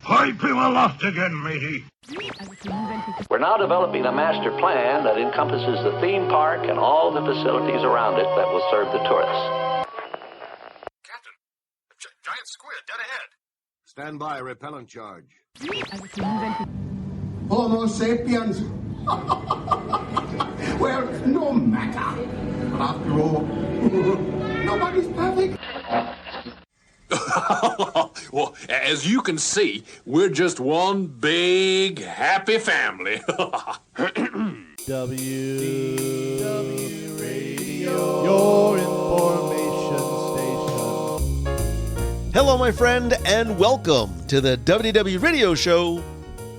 Pipe him aloft again, matey. We're now developing a master plan that encompasses the theme park and all the facilities around it that will serve the tourists. Captain, a giant squid dead ahead. Stand by, repellent charge. Homo sapiens. Well, no matter. But after all, nobody's perfect. Well, as you can see, we're just one big happy family. WDW Radio, your information station. Hello, my friend, and welcome to the WDW Radio Show,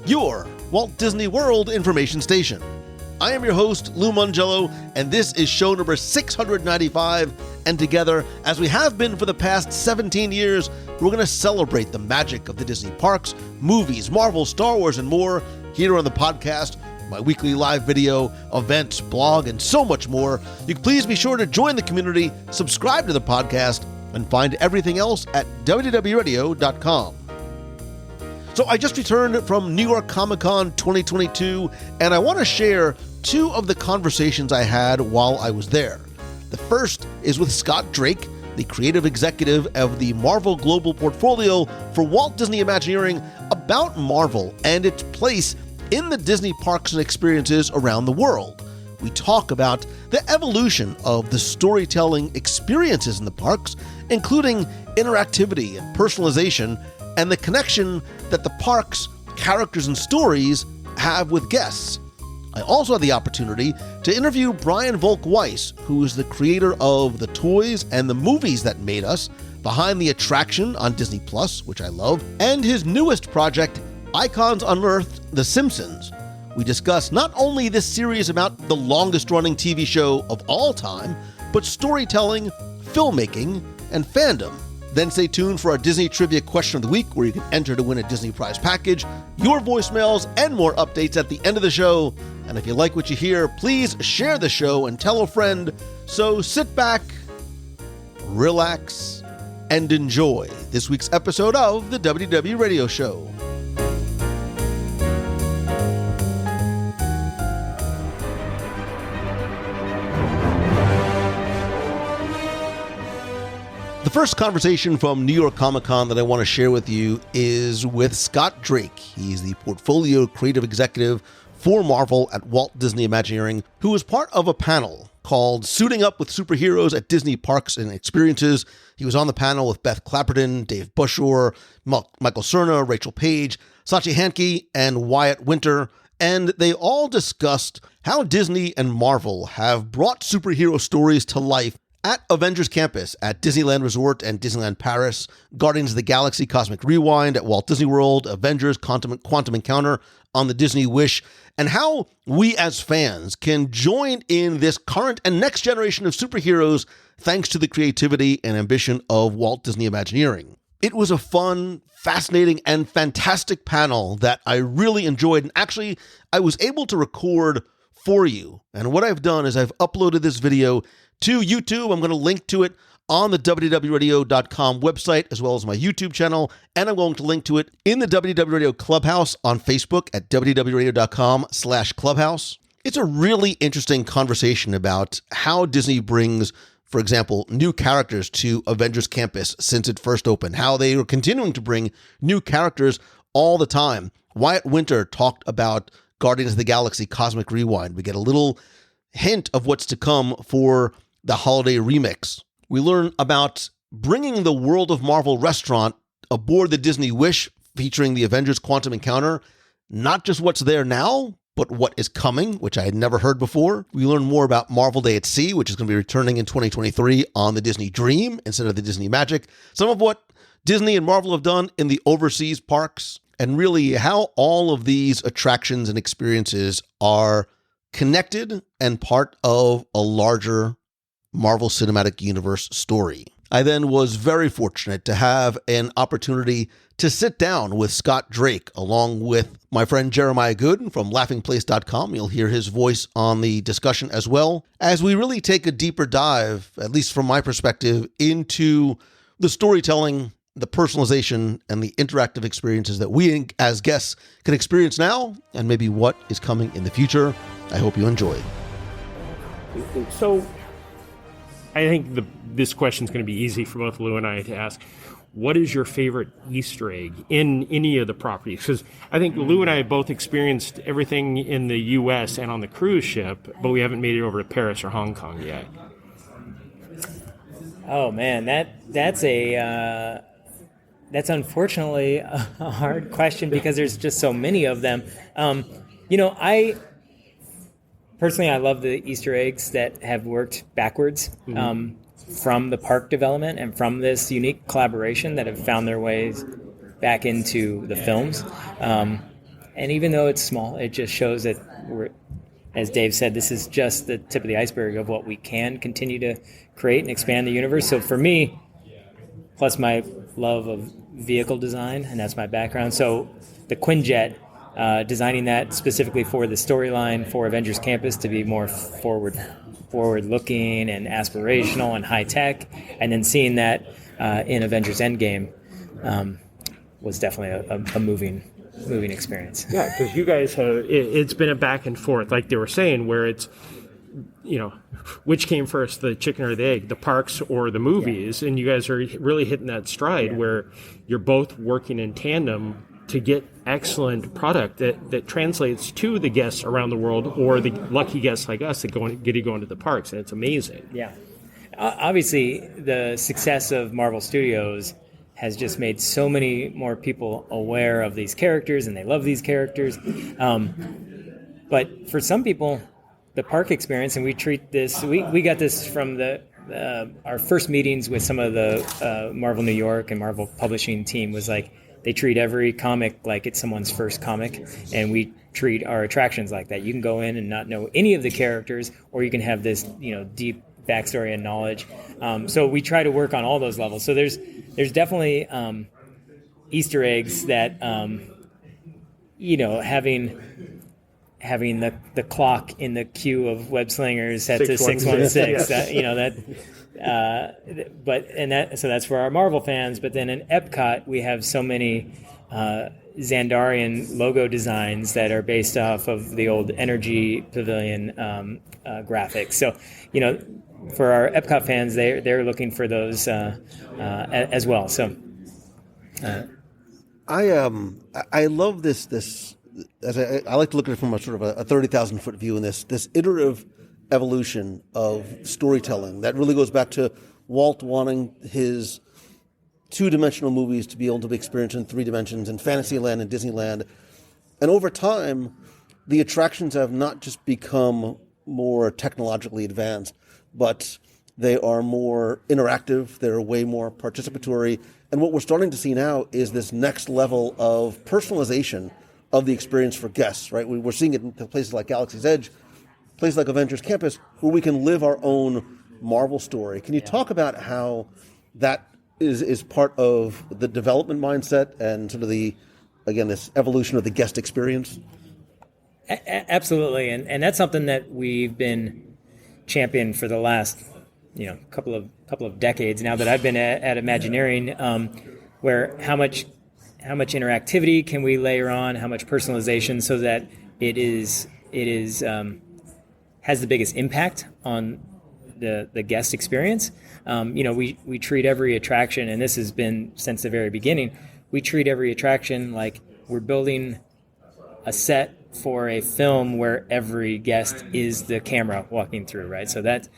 your Walt Disney World information station. I am your host, Lou Mongello, and this is show number 695, and together, as we have been for the past 17 years, we're going to celebrate the magic of the Disney parks, movies, Marvel, Star Wars, and more here on the podcast, my weekly live video, events, blog, and so much more. You can please be sure to join the community, subscribe to the podcast, and find everything else at WDWRadio.com. So I just returned from New York ComicCon 2022, and I want to share two of the conversations I had while I was there. The first is with Scot Drake, the creative executive of the Marvel Global Portfolio for Walt Disney Imagineering, about Marvel and its place in the Disney parks and experiences around the world. We talk about the evolution of the storytelling experiences in the parks, including interactivity and personalization, and the connection that the parks, characters, and stories have with guests. I also had the opportunity to interview Brian Volk-Weiss, who is the creator of the toys and the movies that made us, behind the attraction on Disney+, which I love, and his newest project, Icons Unearthed, The Simpsons. We discuss not only this series about the longest-running TV show of all time, but storytelling, filmmaking, and fandom. Then stay tuned for our Disney Trivia Question of the Week, where you can enter to win a Disney Prize package, your voicemails, and more updates at the end of the show. And if you like what you hear, please share the show and tell a friend. So sit back, relax, and enjoy this week's episode of the WDW Radio Show. The first conversation from New York Comic-Con that I want to share with you is with Scot Drake. He's the portfolio creative executive for Marvel at Walt Disney Imagineering, who was part of a panel called Suiting Up with Superheroes at Disney Parks and Experiences. He was on the panel with Beth Clapperton, Dave Bushore, Michael Cerna, Rachel Page, Sachi Hankey, and Wyatt Winter, and they all discussed how Disney and Marvel have brought superhero stories to life at Avengers Campus at Disneyland Resort and Disneyland Paris, Guardians of the Galaxy Cosmic Rewind at Walt Disney World, Avengers Quantum Encounter on the Disney Wish, and how we as fans can join in this current and next generation of superheroes thanks to the creativity and ambition of Walt Disney Imagineering. It was a fun, fascinating, and fantastic panel that I really enjoyed, and actually I was able to record for you. And what I've done is I've uploaded this video to YouTube. I'm going to link to it on the WDWRadio.com website, as well as my YouTube channel, and I'm going to link to it in the WDW Radio Clubhouse on Facebook at WDWRadio.com/Clubhouse. It's a really interesting conversation about how Disney brings, for example, new characters to Avengers Campus since it first opened, how they are continuing to bring new characters all the time. Wyatt Winter talked about Guardians of the Galaxy Cosmic Rewind. We get a little hint of what's to come for the holiday remix. We learn about bringing the World of Marvel restaurant aboard the Disney Wish, featuring the Avengers Quantum Encounter. Not just what's there now, but what is coming, which I had never heard before. We learn more about Marvel Day at Sea, which is going to be returning in 2023 on the Disney Dream instead of the Disney Magic. Some of what Disney and Marvel have done in the overseas parks, and really how all of these attractions and experiences are connected and part of a larger Marvel Cinematic Universe story. I then was very fortunate to have an opportunity to sit down with Scot Drake, along with my friend Jeremiah Gooden from laughingplace.com. You'll hear his voice on the discussion as well, as we really take a deeper dive, at least from my perspective, into the storytelling the personalization and the interactive experiences that we as guests can experience now, and maybe what is coming in the future. I hope you enjoy. So I think this question is going to be easy for both Lou and I to ask. What is your favorite Easter egg in any of the properties? Because I think Lou and I have both experienced everything in the U.S. and on the cruise ship, but we haven't made it over to Paris or Hong Kong yet. Oh man, that's unfortunately a hard question because there's just so many of them. I love the Easter eggs that have worked backwards. From the park development and from this unique collaboration that have found their ways back into the films. And even though it's small, it just shows that as Dave said, this is just the tip of the iceberg of what we can continue to create and expand the universe. So for me, plus my love of vehicle design, and that's my background. So the Quinjet, designing that specifically for the storyline for Avengers Campus to be more forward-looking and aspirational and high-tech, and then seeing that in Avengers Endgame was definitely a moving experience. Yeah, because you guys have, it's been a back and forth, like they were saying, where it's, which came first, the chicken or the egg, the parks or the movies, and you guys are really hitting that stride where you're both working in tandem to get excellent product that translates to the guests around the world, or the lucky guests like us that get to go into the parks, and it's amazing. Yeah. Obviously, the success of Marvel Studios has just made so many more people aware of these characters, and they love these characters. But for some people, the park experience, and we treat this, we got this from our first meetings with some of the Marvel New York and Marvel publishing team was like, they treat every comic like it's someone's first comic, and we treat our attractions like that. You can go in and not know any of the characters, or you can have this, deep backstory and knowledge. So we try to work on all those levels. So there's definitely Easter eggs that, having the clock in the queue of web slingers set to 616. So that's for our Marvel fans. But then in Epcot, we have so many Xandarian logo designs that are based off of the old Energy Pavilion graphics. So, for our Epcot fans, they're looking for those as well. So, I love this. As I like to look at it from a sort of a 30,000 foot view in this iterative evolution of storytelling that really goes back to Walt wanting his two-dimensional movies to be able to be experienced in 3 dimensions in Fantasyland and Disneyland. And over time, the attractions have not just become more technologically advanced, but they are more interactive, they're way more participatory. And what we're starting to see now is this next level of personalization of the experience for guests, right? We're seeing it in places like Galaxy's Edge, places like Avengers Campus, where we can live our own Marvel story. Can you talk about how that is part of the development mindset and sort of this evolution of the guest experience? Absolutely, and that's something that we've been championing for the last couple of decades now that I've been at Imagineering, where how much interactivity can we layer on, how much personalization, so that it is has the biggest impact on the guest experience. We treat every attraction, and this has been since the very beginning, we treat every attraction like we're building a set for a film where every guest is the camera walking through, right? So that's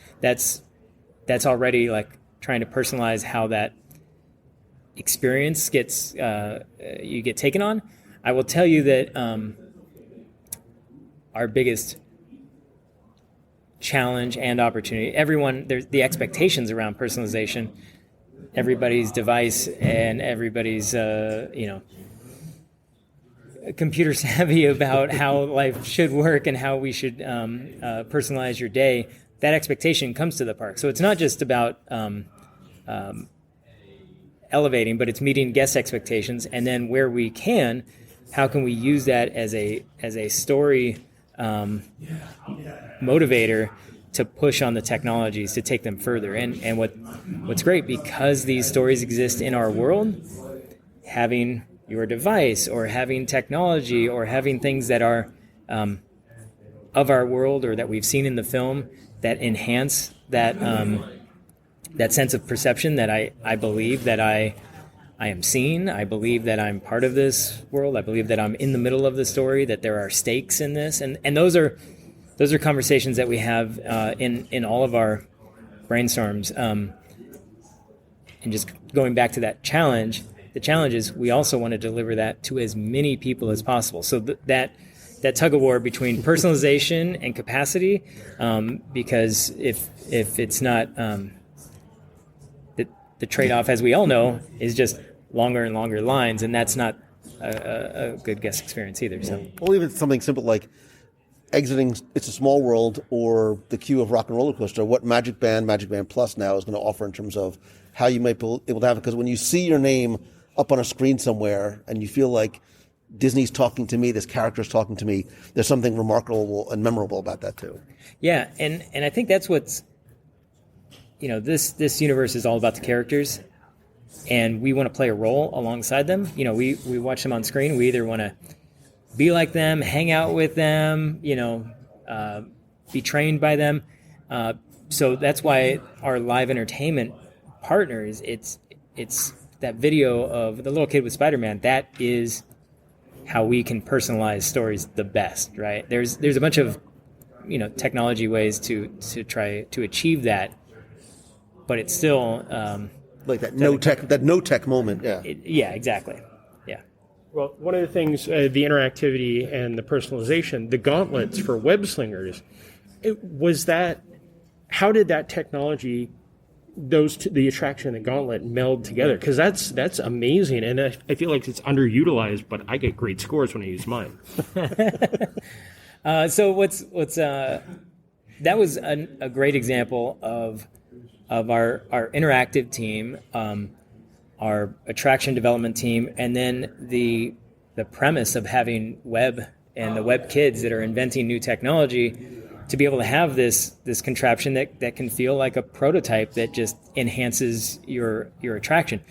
already like trying to personalize how that experience gets you get taken on. I will tell you that our biggest challenge and opportunity, there's the expectations around personalization, everybody's device and everybody's computer savvy about how life should work and how we should personalize your day. That expectation comes to the park. So it's not just about elevating, but it's meeting guest expectations, and then where we can, how can we use that as a story motivator to push on the technologies to take them further. And what's great, because these stories exist in our world, having your device or having technology or having things that are of our world or that we've seen in the film that enhance that that sense of perception that I believe that I am seen. I believe that I'm part of this world. I believe that I'm in the middle of the story, that there are stakes in this. And those are conversations that we have in all of our brainstorms. And just going back to that challenge, the challenge is we also want to deliver that to as many people as possible. So that tug of war between personalization and capacity, because if it's not, the trade-off, as we all know, is just longer and longer lines, and that's not a good guest experience either. So, Well, even something simple like exiting It's a Small World or the queue of Rock and Roller Coaster, what Magic Band Plus now is going to offer in terms of how you might be able to have it. Because when you see your name up on a screen somewhere and you feel like Disney's talking to me, this character's talking to me, there's something remarkable and memorable about that too. Yeah, and I think that's what's, this universe is all about the characters, and we want to play a role alongside them. We watch them on screen. We either want to be like them, hang out with them, be trained by them. So that's why our live entertainment partners, it's that video of the little kid with Spider-Man. That is how we can personalize stories the best, right? There's a bunch of technology ways to try to achieve that, but it's still like that no tech moment. Yeah. Yeah, exactly. Yeah. Well, one of the things, the interactivity and the personalization, the gauntlets for web slingers, how did that technology, the attraction and the gauntlet meld together? Because that's amazing, and I feel like it's underutilized, but I get great scores when I use mine. So that was a great example of our interactive team, our attraction development team, and then the premise of having web and the web kids that are inventing new technology to be able to have this contraption that can feel like a prototype that just enhances your attraction.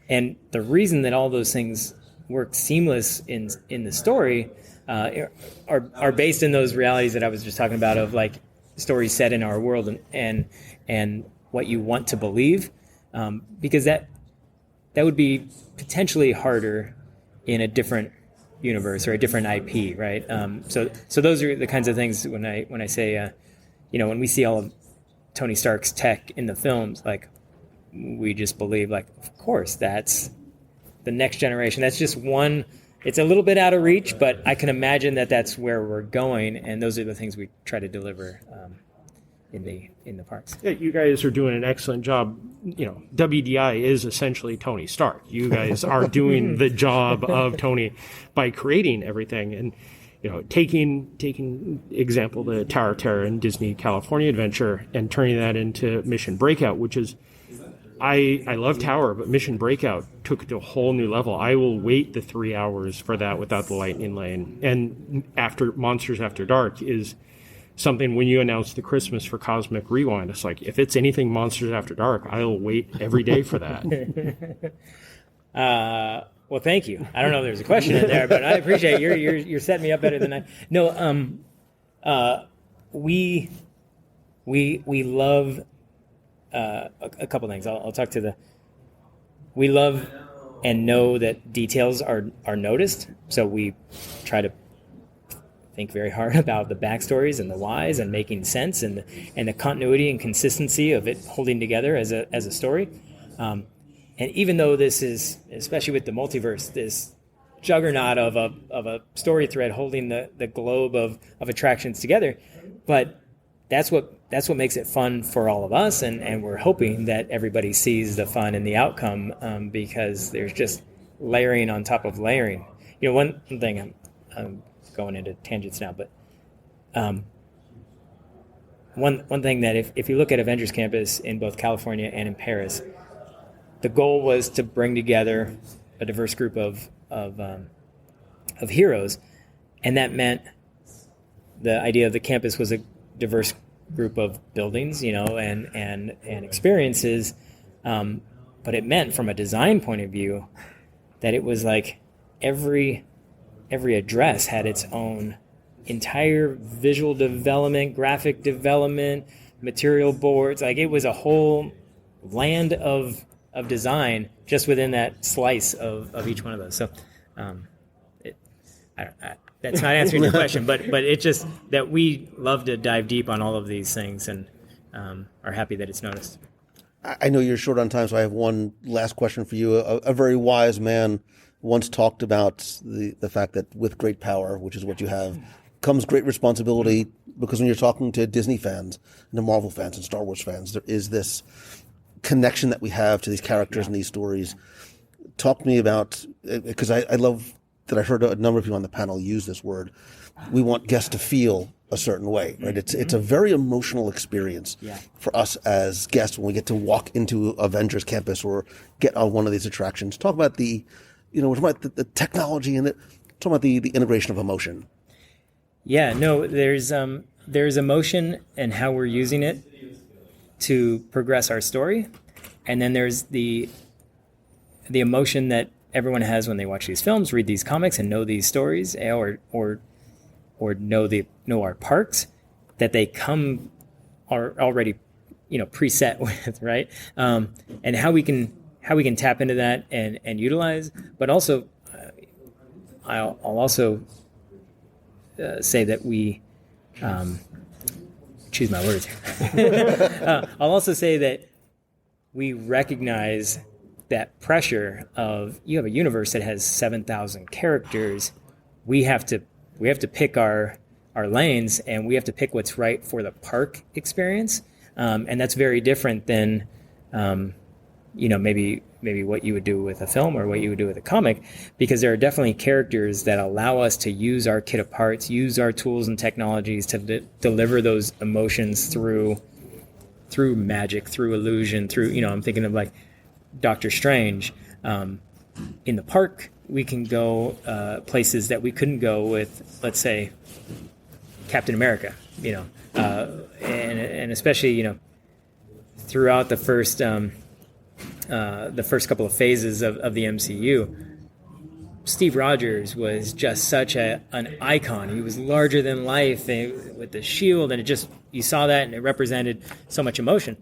And the reason that all those things work seamless in the story are based in those realities that I was just talking about, of like stories set in our world and what you want to believe, because that would be potentially harder in a different universe or a different IP, right? So those are the kinds of things when I say, when we see all of Tony Stark's tech in the films, like we just believe, like, of course, that's the next generation. That's just one. It's a little bit out of reach, but I can imagine that that's where we're going, and those are the things we try to deliver in the parks. Yeah, you guys are doing an excellent job. WDI is essentially Tony Stark. You guys are doing the job of Tony by creating everything, and taking example the Tower of Terror and Disney California Adventure and turning that into Mission Breakout, which is, I love Tower, but Mission Breakout took it to a whole new level. I will wait the 3 hours for that without the lightning lane. And after Monsters After Dark is something, when you announce the Christmas for Cosmic Rewind, it's like, if it's anything Monsters After Dark, I'll wait every day for that. Well, thank you. I don't know if there's a question in there, but I appreciate you're setting me up better than I. No, we love a couple things. I'll talk to we love and know that details are noticed, so we try to think very hard about the backstories and the whys and making sense and the continuity and consistency of it holding together as a story. And even though this is, especially with the multiverse, this juggernaut of a story thread holding the globe of attractions together, but that's what makes it fun for all of us, and we're hoping that everybody sees the fun and the outcome, because there's just layering on top of layering. One thing, I'm going into tangents now, but one thing that if you look at Avengers Campus in both California and in Paris, the goal was to bring together a diverse group of heroes, and that meant the idea of the campus was a diverse group of buildings, and experiences. But it meant, from a design point of view, that it was like every address had its own entire visual development, graphic development, material boards. Like, it was a whole land of design just within that slice of each one of those. So that's not answering your question, but it's just that we love to dive deep on all of these things, and are happy that it's noticed. I know you're short on time, so I have one last question for you. A very wise man once talked about the fact that with great power, which is what you have, comes great responsibility, because when you're talking to Disney fans and to Marvel fans and Star Wars fans, there is this connection that we have to these characters and these stories. Talk to me about, because I love that I heard a number of people on the panel use this word. We want guests to feel a certain way, right? It's a very emotional experience for us as guests when we get to walk into Avengers Campus or get on one of these attractions. Talk about we're talking about the technology and talk about the integration of emotion. Yeah, no, there's emotion and how we're using it to progress our story, and then there's the emotion that everyone has when they watch these films, read these comics, and know these stories, or know our parks, that they are already preset with, right? And how we can tap into that and utilize, but also I'll also say that we choose my words here. I'll also say that we recognize that pressure of, you have a universe that has 7,000 characters. We have to pick our lanes, and we have to pick what's right for the park experience. And that's very different than, maybe what you would do with a film or what you would do with a comic, because there are definitely characters that allow us to use our kit of parts, use our tools and technologies to deliver those emotions through magic, through illusion, through, I'm thinking of like Doctor Strange. In the park, we can go places that we couldn't go with, let's say, Captain America, and especially, throughout the first couple of phases of the MCU, Steve Rogers was just such an icon. He was larger than life with the shield, and you saw that, and it represented so much emotion.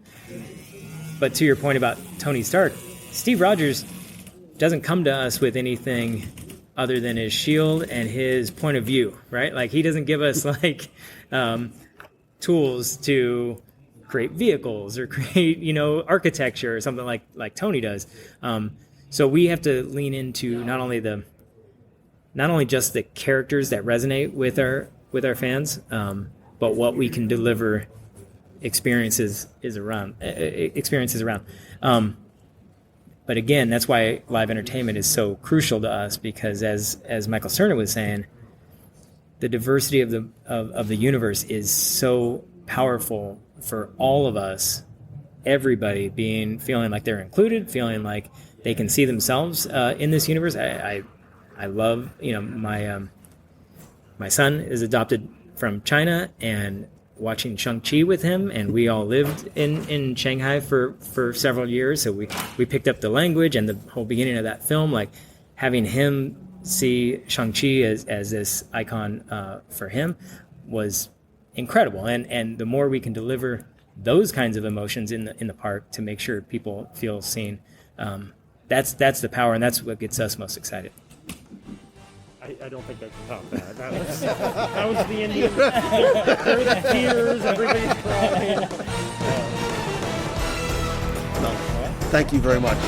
But to your point about Tony Stark, Steve Rogers doesn't come to us with anything other than his shield and his point of view, right? Like, he doesn't give us tools to create vehicles or create, architecture or something like Tony does. So we have to lean into not only just the characters that resonate with our fans, but what we can deliver experiences around. But again, that's why live entertainment is so crucial to us, because as Michael Cerner was saying, the diversity of the universe is so powerful for all of us, everybody feeling like they're included, feeling like they can see themselves in this universe. I love, my son is adopted from China, and watching Shang-Chi with him, and we all lived in Shanghai for several years, so we picked up the language, and the whole beginning of that film, like having him see Shang-Chi as this icon for him was incredible. And the more we can deliver those kinds of emotions in the park to make sure people feel seen, that's the power, and that's what gets us most excited. I don't think I can top that. That was the ending. There were the tears, everybody's crying. No. Thank you very much.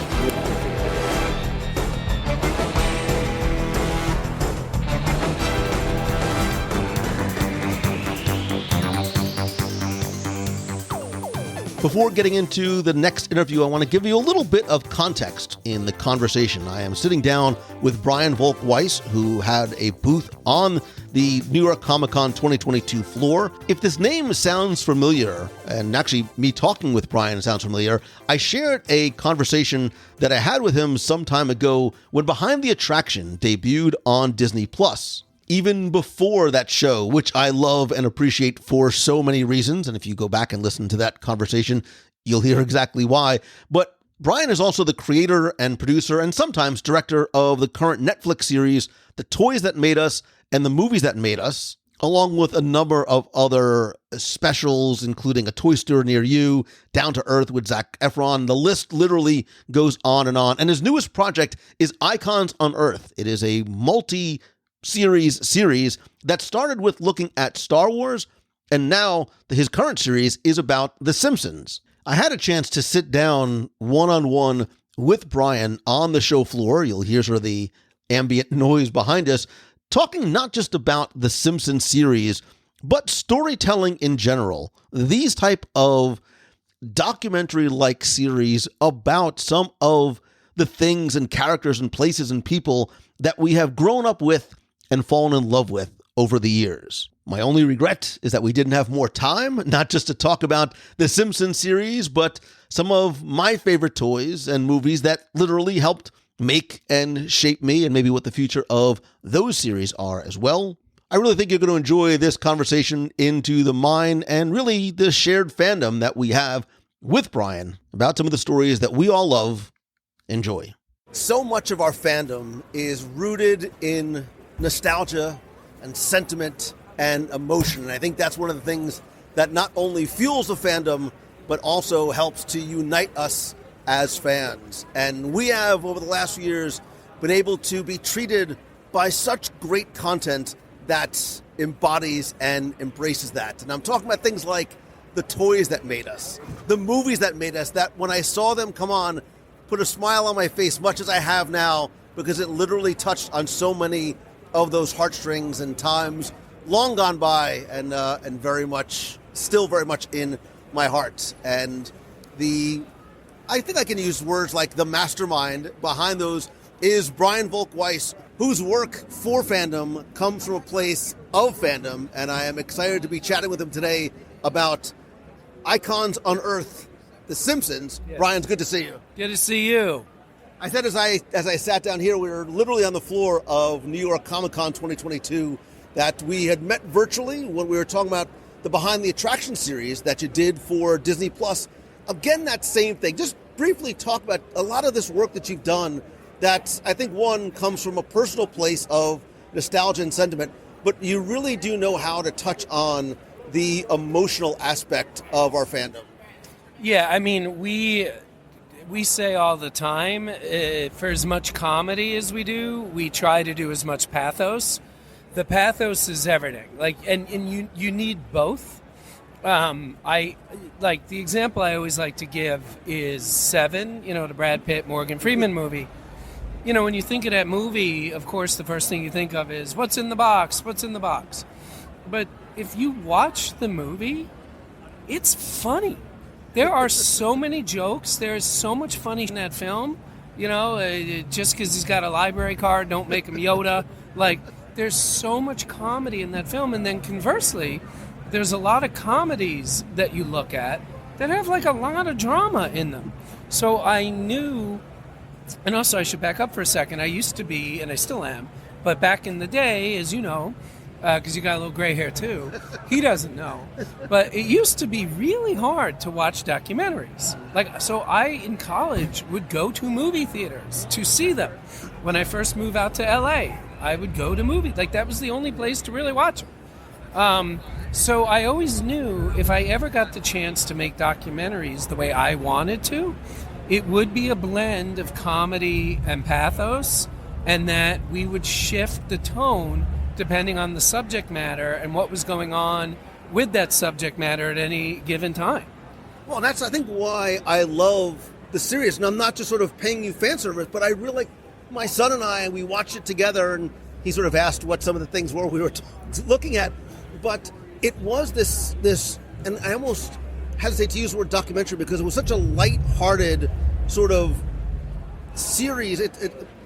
Before getting into the next interview, I want to give you a little bit of context in the conversation. I am sitting down with Brian Volk-Weiss, who had a booth on the New York ComicCon 2022 floor. If this name sounds familiar, and actually me talking with Brian sounds familiar, I shared a conversation that I had with him some time ago when Behind the Attraction debuted on Disney+. even before that show, which I love and appreciate for so many reasons. And if you go back and listen to that conversation, you'll hear exactly why. But Brian is also the creator and producer and sometimes director of the current Netflix series, The Toys That Made Us and the Movies That Made Us, along with a number of other specials, including A Toy Store Near You, Down to Earth with Zac Efron. The list literally goes on. And his newest project is Icons Unearthed. It is a multi-series that started with looking at Star Wars, and now his current series is about The Simpsons. I had a chance to sit down one-on-one with Brian on the show floor. You'll hear sort of the ambient noise behind us, talking not just about the Simpsons series, but storytelling in general. These type of documentary-like series about some of the things and characters and places and people that we have grown up with and fallen in love with over the years. My only regret is that we didn't have more time, not just to talk about the Simpsons series, but some of my favorite toys and movies that literally helped make and shape me, and maybe what the future of those series are as well. I really think you're going to enjoy this conversation into the mind and really the shared fandom that we have with Brian about some of the stories that we all love. Enjoy. So much of our fandom is rooted in nostalgia and sentiment and emotion. And I think that's one of the things that not only fuels the fandom, but also helps to unite us as fans. And we have, over the last few years, been able to be treated by such great content that embodies and embraces that. And I'm talking about things like the toys that made us, the movies that made us, that when I saw them come on, put a smile on my face, much as I have now, because it literally touched on so many of those heartstrings and times long gone by, and still very much in my heart. And I think I can use words like the mastermind behind those is Brian Volk-Weiss, whose work for fandom comes from a place of fandom, and I am excited to be chatting with him today about Icons Unearthed, The Simpsons. Yes. Brian, it's good to see you. Good to see you. I said as I sat down here, we were literally on the floor of New York ComicCon 2022, that we had met virtually when we were talking about the Behind the Attraction series that you did for Disney Plus. Again, that same thing. Just briefly talk about a lot of this work that you've done that I think, one, comes from a personal place of nostalgia and sentiment, but you really do know how to touch on the emotional aspect of our fandom. Yeah, I mean, we say all the time, for as much comedy as we do, we try to do as much pathos. The pathos is everything. And you need both. I like the example I always like to give is Seven, the Brad Pitt, Morgan Freeman movie. When you think of that movie, of course, the first thing you think of is what's in the box? What's in the box? But if you watch the movie, it's funny. There are so many jokes. There is so much funny in that film. Just because he's got a library card, don't make him Yoda. There's so much comedy in that film. And then conversely, there's a lot of comedies that you look at that have a lot of drama in them. So I knew, and also I should back up for a second. I used to be, and I still am, but back in the day, as you know, because you got a little gray hair too, he doesn't know, but it used to be really hard to watch documentaries. So I, in college, would go to movie theaters to see them. When I first moved out to LA, I would go to movies. That was the only place to really watch them. So I always knew if I ever got the chance to make documentaries the way I wanted to, it would be a blend of comedy and pathos, and that we would shift the tone depending on the subject matter and what was going on with that subject matter at any given time. Well, that's, I think, why I love the series. And I'm not just sort of paying you fan service, but I really, my son and I, we watched it together, and he sort of asked what some of the things were we were looking at. But it was this, and I almost hesitate to use the word documentary because it was such a light-hearted sort of series.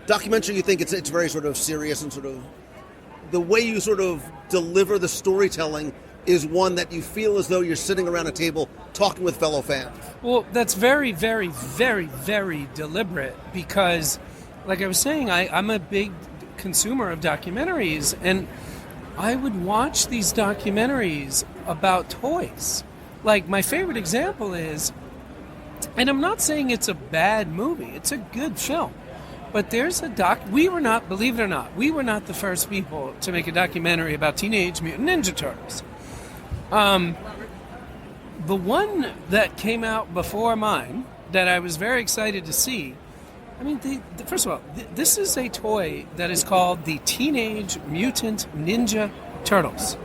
Documentary, you think it's very sort of serious, and sort of the way you sort of deliver the storytelling is one that you feel as though you're sitting around a table talking with fellow fans. Well, that's very, very, very, very deliberate because, like I was saying, I'm a big consumer of documentaries, and I would watch these documentaries about toys. Like, my favorite example is, and I'm not saying it's a bad movie, it's a good film, but there's a we were not, believe it or not, we were not the first people to make a documentary about Teenage Mutant Ninja Turtles. The one that came out before mine, that I was very excited to see, I mean, first of all, this is a toy that is called the Teenage Mutant Ninja Turtles.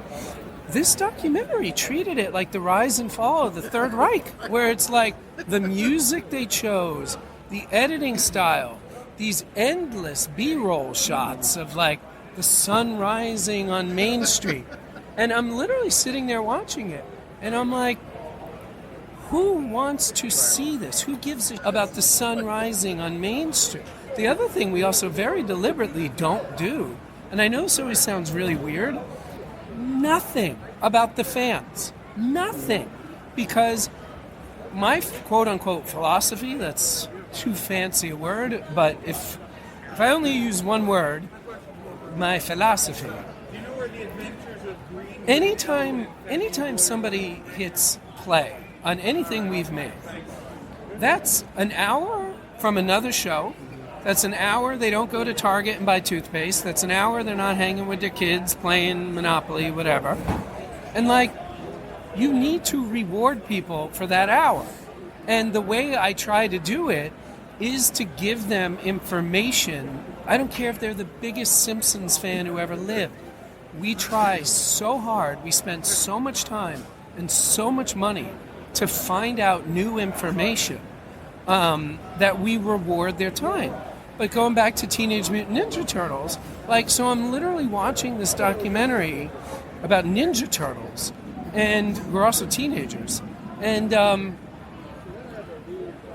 This documentary treated it like the rise and fall of the Third Reich, where it's like the music they chose, the editing style, these endless B-roll shots of like the sun rising on Main Street. And I'm literally sitting there watching it, and I'm like, who wants to see this? Who gives a about the sun rising on Main Street? The other thing we also very deliberately don't do, and I know this always sounds really weird, nothing about the fans. Nothing. Because my quote-unquote philosophy, that's too fancy a word, but if I only use one word, my philosophy. Anytime somebody hits play on anything we've made, that's an hour from another show. That's an hour they don't go to Target and buy toothpaste. That's an hour they're not hanging with their kids, playing Monopoly, whatever. And, like, you need to reward people for that hour. And the way I try to do it is to give them information. I don't care if they're the biggest Simpsons fan who ever lived. We try so hard, we spend so much time and so much money to find out new information that we reward their time. But going back to Teenage Mutant Ninja Turtles, like, so I'm literally watching this documentary about Ninja Turtles, and we're also teenagers. And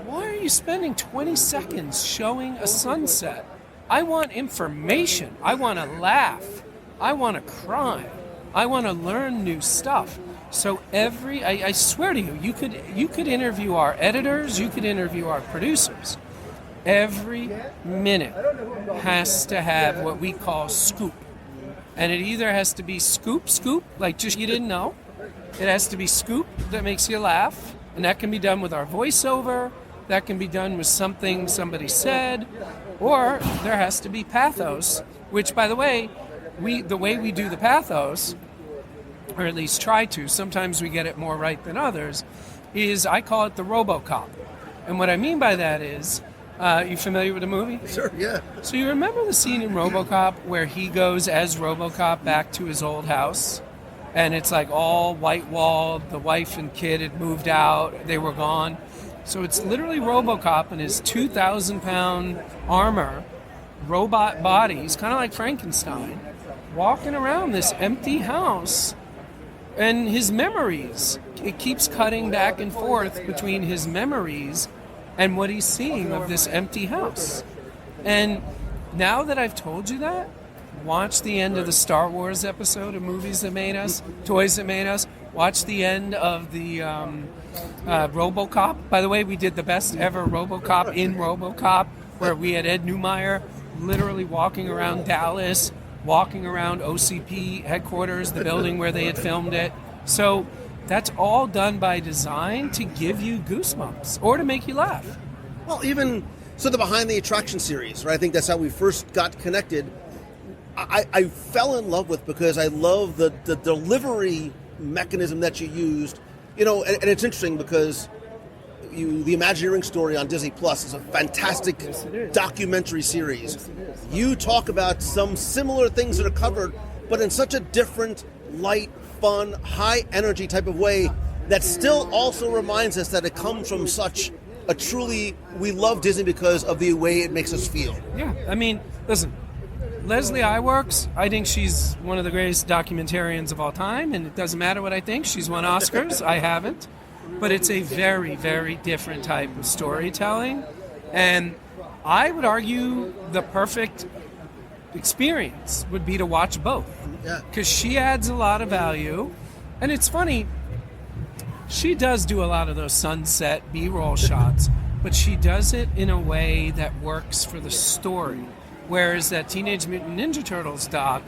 why are you spending 20 seconds showing a sunset? I want information. I want to laugh. I want to cry. I want to learn new stuff. So I swear to you, you could interview our editors, you could interview our producers. Every minute has to have what we call scoop. And it either has to be scoop, like just you didn't know. It has to be scoop that makes you laugh. And that can be done with our voiceover. That can be done with something somebody said. Or there has to be pathos, which, by the way, the way we do the pathos, or at least try to, sometimes we get it more right than others, is I call it the RoboCop. And what I mean by that is, you familiar with the movie? Sure, yeah. So you remember the scene in RoboCop where he goes as RoboCop back to his old house? And it's like all white-walled, the wife and kid had moved out, they were gone. So it's literally RoboCop in his 2,000-pound armor, robot body, he's kind of like Frankenstein, walking around this empty house. And his memories, it keeps cutting back and forth between his memories and what he's seeing of this empty house. And now that I've told you that, watch the end of the Star Wars episode of Movies That Made Us, Toys That Made Us. Watch the end of the RoboCop. By the way, we did the best ever RoboCop in RoboCop, where we had Ed Neumeyer literally walking around Dallas, walking around OCP headquarters, the building where they had filmed it. So that's all done by design to give you goosebumps or to make you laugh. Well, even so, the Behind the Attraction series, right? I think that's how we first got connected. I fell in love with, because I love the delivery mechanism that you used. You know, and it's interesting because the Imagineering story on Disney Plus is a fantastic documentary series. Yes, it is. You talk about some similar things that are covered, but in such a different, light, fun, high energy type of way that still also reminds us that it comes from such a truly, we love Disney because of the way it makes us feel. Yeah, I mean, listen, Leslie Iwerks, I think she's one of the greatest documentarians of all time, and it doesn't matter what I think. She's won Oscars. I haven't. But it's a very, very different type of storytelling. And I would argue the perfect experience would be to watch both. Yeah. Because she adds a lot of value. And it's funny, she does do a lot of those sunset B-roll shots, but she does it in a way that works for the story. Whereas that Teenage Mutant Ninja Turtles doc,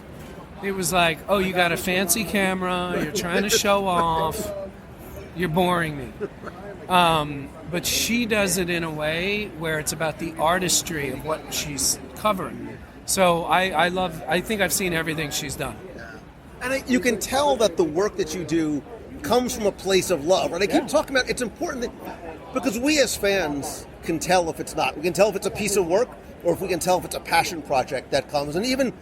it was like, oh, you got a fancy camera, you're trying to show off, you're boring me. But she does it in a way where it's about the artistry of what she's covering. So I think I've seen everything she's done. And you can tell that the work that you do comes from a place of love. And I keep talking about it's important because we as fans can tell if it's not. We can tell if it's a piece of work or if we can tell if it's a passion project that comes. And even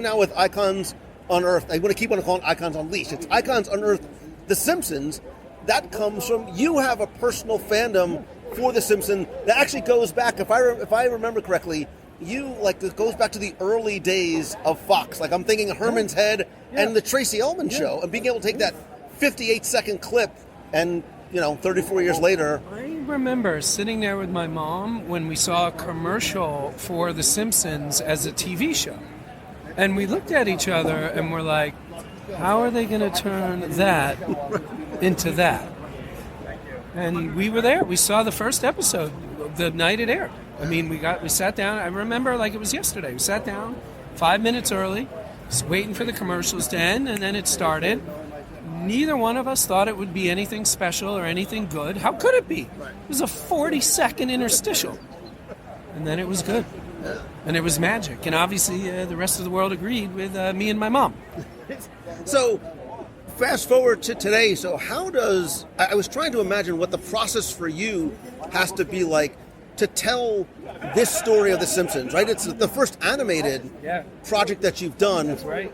now with Icons Unearthed, I want to keep on calling Icons Unleashed. It's Icons Unearthed, The Simpsons. That comes from you have a personal fandom for The Simpsons that actually goes back, if I remember correctly, it goes back to the early days of Fox. Like I'm thinking of Herman's Head and the Tracy Ullman show, and being able to take that 58-second clip and 34 years later. I remember sitting there with my mom when we saw a commercial for The Simpsons as a TV show, and we looked at each other and we're like, how are they going to turn that into that? And we were there. We saw the first episode the night it aired. I mean, we sat down. I remember like it was yesterday. We sat down 5 minutes early, just waiting for the commercials to end, and then it started. Neither one of us thought it would be anything special or anything good. How could it be? It was a 40-second interstitial. And then it was good. And it was magic. And obviously the rest of the world agreed with me and my mom. So, fast forward to today. So I was trying to imagine what the process for you has to be like to tell this story of The Simpsons, right? It's the first animated project that you've done. That's right.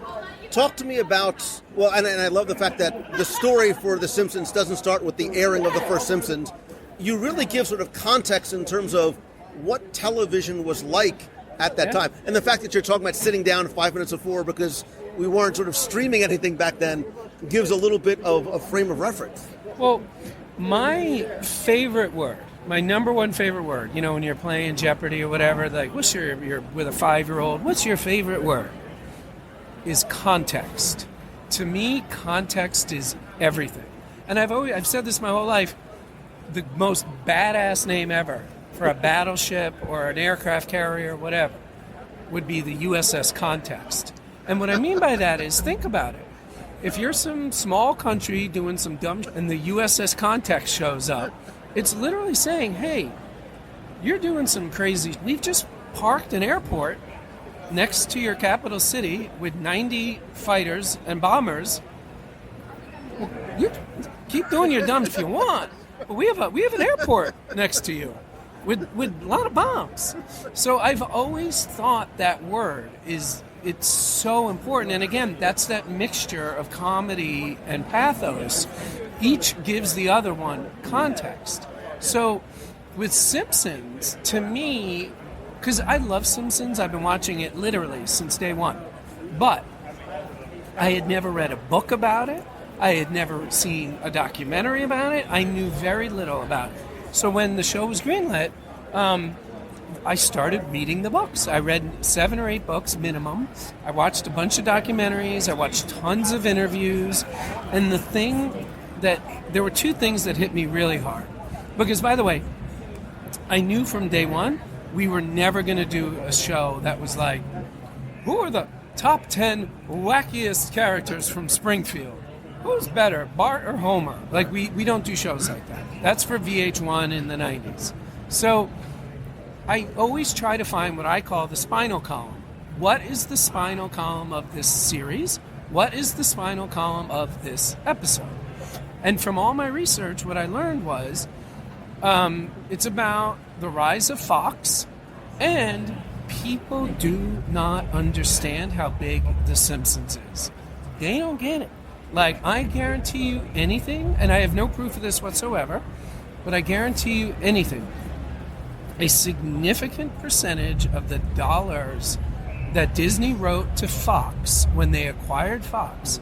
Talk to me about, and I love the fact that the story for The Simpsons doesn't start with the airing of the first Simpsons. You really give sort of context in terms of what television was like at that time. And the fact that you're talking about sitting down 5 minutes before because we weren't sort of streaming anything back then gives a little bit of a frame of reference. Well, my favorite word, my number one favorite word, when you're playing Jeopardy or whatever, like, you're with a 5-year-old, what's your favorite word? Is context. To me, context is everything. And I've said this my whole life, the most badass name ever for a battleship or an aircraft carrier or whatever would be the USS Context. And what I mean by that is, think about it. If you're some small country doing some dumb and the USS Context shows up, it's literally saying, hey, you're doing some crazy. We've just parked an airport next to your capital city with 90 fighters and bombers. Well, you keep doing your dumb if you want, but we have an airport next to you with a lot of bombs. So I've always thought that word it's so important. And again, that's that mixture of comedy and pathos. Each gives the other one context. So with Simpsons, to me, because I love Simpsons, I've been watching it literally since day one. But I had never read a book about it. I had never seen a documentary about it. I knew very little about it. So when the show was greenlit, I started reading the books. I read 7 or 8 books minimum. I watched a bunch of documentaries. I watched tons of interviews. And there were 2 things that hit me really hard. Because, by the way, I knew from day one we were never going to do a show that was like, who are the top 10 wackiest characters from Springfield? Who's better, Bart or Homer? Like, we don't do shows like that. That's for VH1 in the 90s. So I always try to find what I call the spinal column. What is the spinal column of this series? What is the spinal column of this episode? And from all my research, what I learned was it's about the rise of Fox, and people do not understand how big The Simpsons is. They don't get it. Like, I guarantee you anything, and I have no proof of this whatsoever, but I guarantee you anything. A significant percentage of the dollars that Disney wrote to Fox when they acquired Fox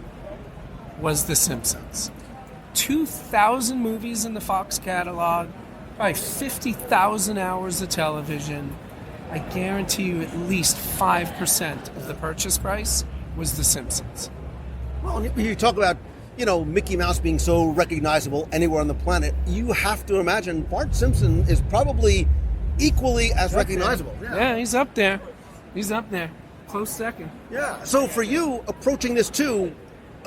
was The Simpsons. 2,000 movies in the Fox catalog, probably 50,000 hours of television. I guarantee you at least 5% of the purchase price was The Simpsons. Well, you talk about, Mickey Mouse being so recognizable anywhere on the planet. You have to imagine Bart Simpson is probably equally as recognizable. Yeah, he's up there. He's up there. Close second. Yeah. So for you, approaching this too,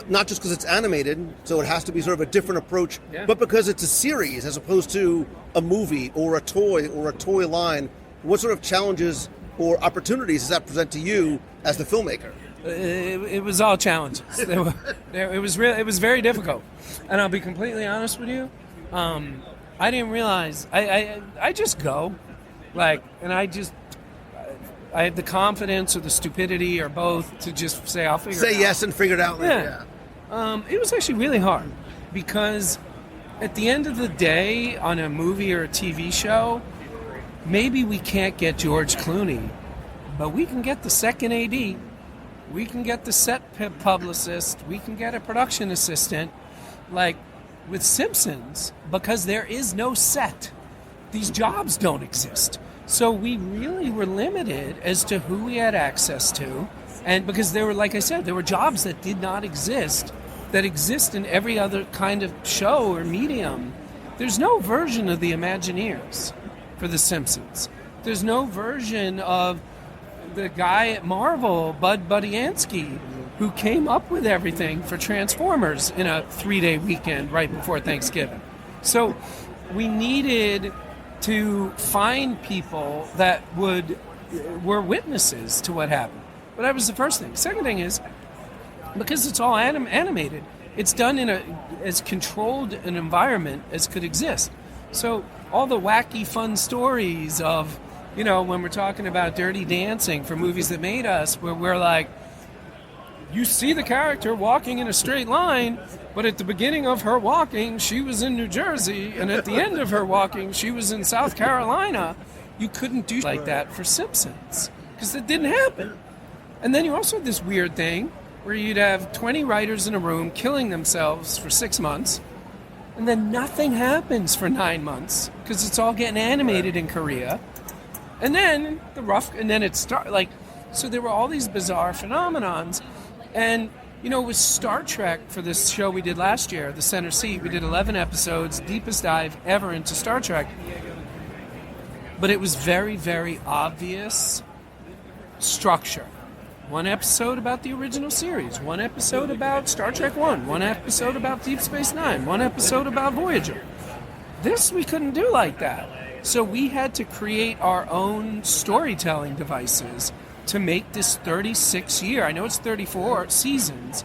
not just because it's animated, so it has to be sort of a different approach, but because it's a series as opposed to a movie or a toy line, what sort of challenges or opportunities does that present to you as the filmmaker? It was all challenges. It was very difficult. And I'll be completely honest with you, I didn't realize, I just go, and I had the confidence or the stupidity or both to just say, I'll figure it out. Say yes and figure it out later. Yeah. It was actually really hard because at the end of the day on a movie or a TV show, maybe we can't get George Clooney, but we can get the second AD. We can get the set publicist. We can get a production assistant. Like with Simpsons, because there is no set. These jobs don't exist. So we really were limited as to who we had access to. And because there were, like I said, there were jobs that did not exist, that exist in every other kind of show or medium. There's no version of the Imagineers for The Simpsons. There's no version of the guy at Marvel, Bud Budiansky, who came up with everything for Transformers in a 3-day weekend right before Thanksgiving. So we needed to find people that were witnesses to what happened. But that was the first thing. Second thing is, because it's all animated, it's done in as controlled an environment as could exist. So all the wacky, fun stories of, when we're talking about Dirty Dancing for movies that made us, where we're like, you see the character walking in a straight line, but at the beginning of her walking, she was in New Jersey, and at the end of her walking, she was in South Carolina. You couldn't do like that for Simpsons, because it didn't happen. And then you also had this weird thing where you'd have 20 writers in a room killing themselves for 6 months, and then nothing happens for 9 months, because it's all getting animated in Korea. And then so there were all these bizarre phenomenons. And, with Star Trek for this show we did last year, The Center Seat, we did 11 episodes, deepest dive ever into Star Trek. But it was very, very obvious structure. One episode about the original series, one episode about Star Trek 1, one episode about Deep Space Nine, one episode about Voyager. This we couldn't do like that. So we had to create our own storytelling devices to make this 36-year, I know it's 34 seasons,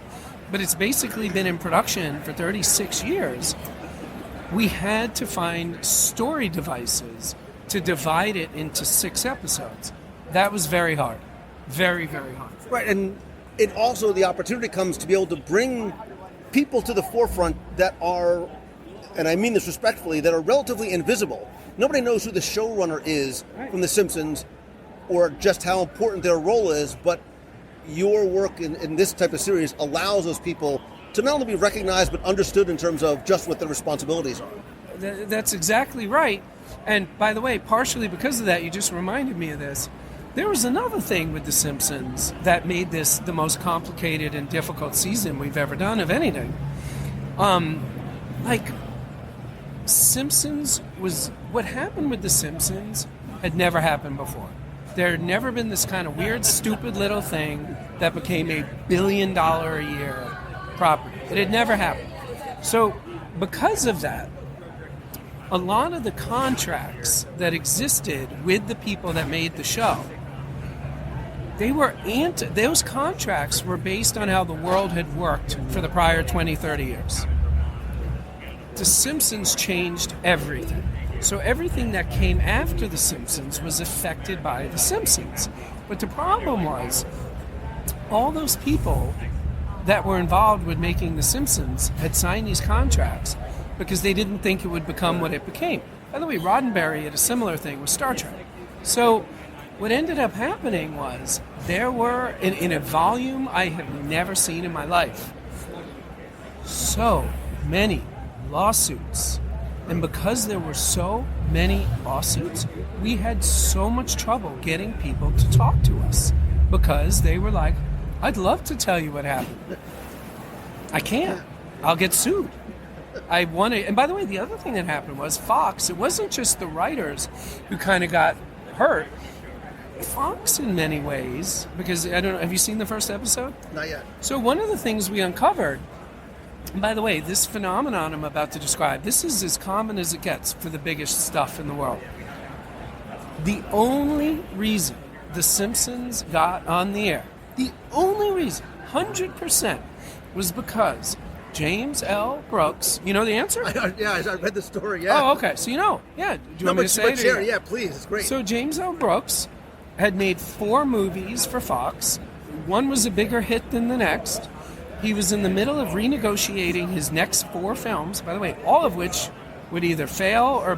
but it's basically been in production for 36 years. We had to find story devices to divide it into 6 episodes. That was very hard. Very, very hard. Right, and it also, the opportunity comes to be able to bring people to the forefront that are, and I mean this respectfully, that are relatively invisible. Nobody knows who the showrunner is from The Simpsons, or just how important their role is, but your work in this type of series allows those people to not only be recognized, but understood in terms of just what their responsibilities are. That's exactly right. And by the way, partially because of that, you just reminded me of this. There was another thing with The Simpsons that made this the most complicated and difficult season we've ever done of anything. Simpsons was... What happened with The Simpsons had never happened before. There had never been this kind of weird, stupid little thing that became a $1 billion a year property. It had never happened. So, because of that, a lot of the contracts that existed with the people that made the show, those contracts were based on how the world had worked for the prior 20, 30 years. The Simpsons changed everything. So everything that came after The Simpsons was affected by The Simpsons. But the problem was, all those people that were involved with making The Simpsons had signed these contracts because they didn't think it would become what it became. By the way, Roddenberry had a similar thing with Star Trek. So what ended up happening was there were, in a volume I have never seen in my life, so many lawsuits. And because there were so many lawsuits, we had so much trouble getting people to talk to us because they were like, I'd love to tell you what happened. I can't. I'll get sued. I want to. And by the way, the other thing that happened was Fox, it wasn't just the writers who kind of got hurt. Fox in many ways, because I don't know, have you seen the first episode? Not yet. So one of the things we uncovered, and by the way, this phenomenon I'm about to describe, this is as common as it gets for the biggest stuff in the world. The only reason The Simpsons got on the air, the only reason, 100%, was because James L. Brooks, you know the answer? I read the story, yeah. Oh, okay, so you know. Yeah, do you want me to say it? Share, yeah, please, it's great. So James L. Brooks had made 4 movies for Fox. One was a bigger hit than the next. He was in the middle of renegotiating his next 4 films, by the way, all of which would either fail or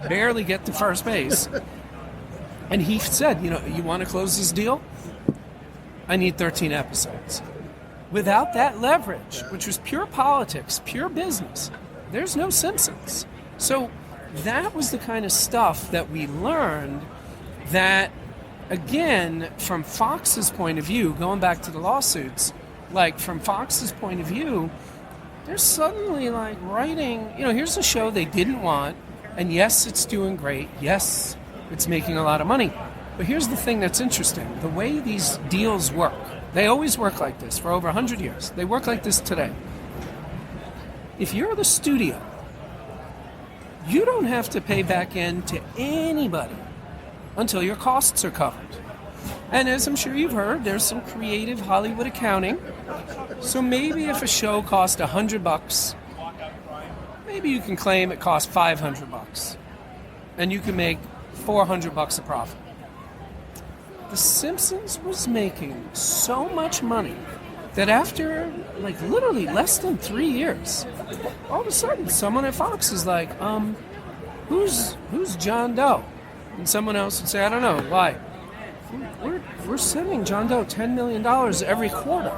barely get to first base. And he said, you want to close this deal? I need 13 episodes. Without that leverage, which was pure politics, pure business, there's no Simpsons. So that was the kind of stuff that we learned that, again, from Fox's point of view, going back to the lawsuits, like from Fox's point of view, they're suddenly like writing, here's a show they didn't want, and yes, it's doing great. Yes, it's making a lot of money. But here's the thing that's interesting. The way these deals work, they always work like this for over 100 years. They work like this today. If you're the studio, you don't have to pay back in to anybody until your costs are covered. And as I'm sure you've heard, there's some creative Hollywood accounting. So maybe if a show cost $100, maybe you can claim it cost $500, and you can make $400 a profit. The Simpsons was making so much money that after literally less than 3 years, all of a sudden someone at Fox is like, who's John Doe? And someone else would say, I don't know, why? We're sending John Doe $10 million every quarter,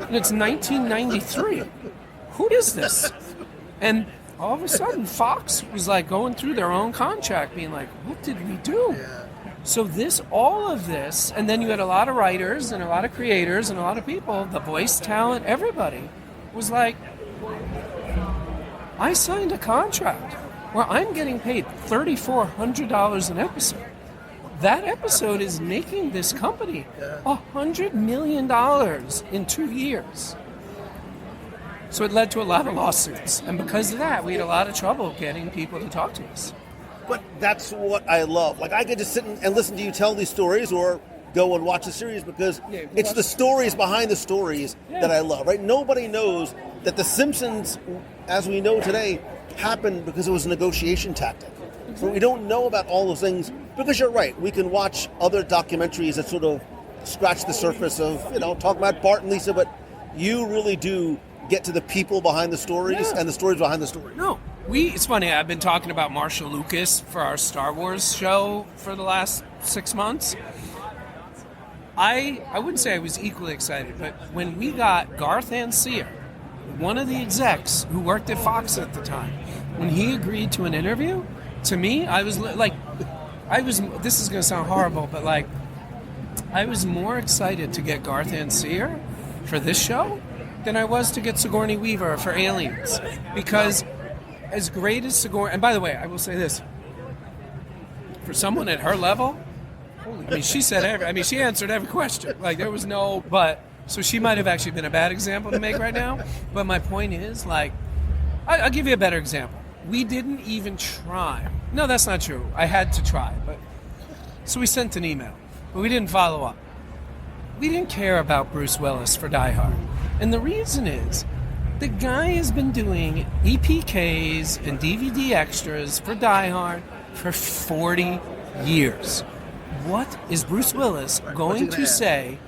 and it's 1993. Who is this? And all of a sudden, Fox was going through their own contract, being like, what did we do? So all of this, and then you had a lot of writers and a lot of creators and a lot of people, the voice talent, everybody was like, I signed a contract where I'm getting paid $3,400 an episode. That episode is making this company $100 million in 2 years. So it led to a lot of lawsuits. And because of that, we had a lot of trouble getting people to talk to us. But that's what I love. I could just sit and listen to you tell these stories or go and watch the series because it's the stories behind the stories that I love, right? Nobody knows that The Simpsons, as we know today, happened because it was a negotiation tactic. So we don't know about all those things because you're right. We can watch other documentaries that sort of scratch the surface of, talk about Bart and Lisa, but you really do get to the people behind the stories and the stories behind the stories. No. It's funny, I've been talking about Marshall Lucas for our Star Wars show for the last 6 months. I wouldn't say I was equally excited, but when we got Garth Ancier, one of the execs who worked at Fox at the time, when he agreed to an interview, to me, I was this is going to sound horrible, but I was more excited to get Garth Ancier for this show than I was to get Sigourney Weaver for Aliens. Because as great as Sigourney, and by the way, I will say this, for someone at her level, she said she answered every question. There was no, so she might have actually been a bad example to make right now. But my point is, I'll give you a better example. We didn't even try. No, that's not true. I had to try. So we sent an email, but we didn't follow up. We didn't care about Bruce Willis for Die Hard. And the reason is, the guy has been doing EPKs and DVD extras for Die Hard for 40 years. What is Bruce Willis going to say